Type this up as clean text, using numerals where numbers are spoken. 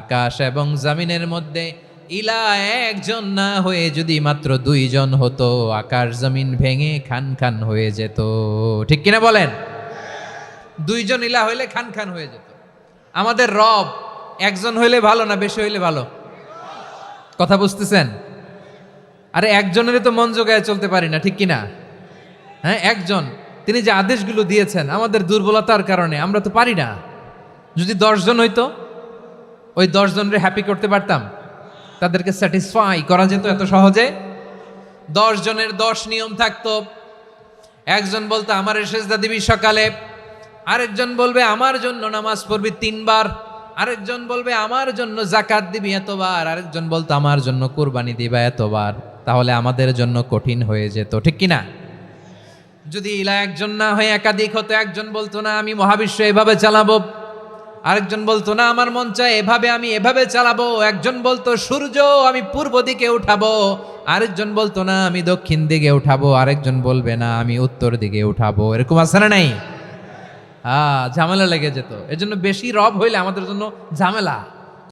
আকাশ এবং জমিনের মধ্যে ইলা একজন না হয়ে যদি মাত্র দুইজন হতো, আকাশ জমিন ভেঙে খান খান হয়ে যেত। ঠিক কিনা বলেন? দুইজন ইলা হইলে খান খান হয়ে যেত। আমাদের রব একজন হইলে ভালো না বেশি হইলে ভালো? কথা বুঝতেছেন? আরে একজনের তো মন জোগায় চলতে পারি না, ঠিক কিনা? হ্যাঁ, একজন, তিনি যে আদেশগুলো দিয়েছেন আমাদের দুর্বলতার কারণে আমরা তো পারি না। যদি 10 জন হইতো, ওই 10 জনের হ্যাপি করতে পারতাম, তাদেরকে স্যাটিসফাই করা যেত এত সহজে? 10 জনের 10 নিয়ম থাকতো। একজন বলতো আমার সেজদা দিবি সকালে, আরেকজন বলবে আমার জন্য নামাজ পড়বি 3 বার, আরেকজন বলবে আমার জন্য যাকাত দিবি এতবার, আরেকজন বলতো আমার জন্য কুরবানি দিবা এতবার। তাহলে আমাদের জন্য কঠিন হয়ে যেত, ঠিক কিনা? যদি ইলা একজন না হয়ে একাধিক হতো, একজন বলতো না আমি মহাবিশ্ব এভাবে চালাবো, আরেকজন বলতো না আমার মন চায় এভাবে, আমি এভাবে চালাবো, একজন বলতো সূর্য আমি পূর্ব দিকে উঠাবো, আরেকজন বলতো না আমি দক্ষিণ দিকে উঠাবো, আরেকজন বলবে না আমি উত্তর দিকে উঠাবো। এরকম আছে না নাই? ঝামেলা লেগে যেত। এজন্য বেশি রব হইলে আমাদের জন্য ঝামেলা।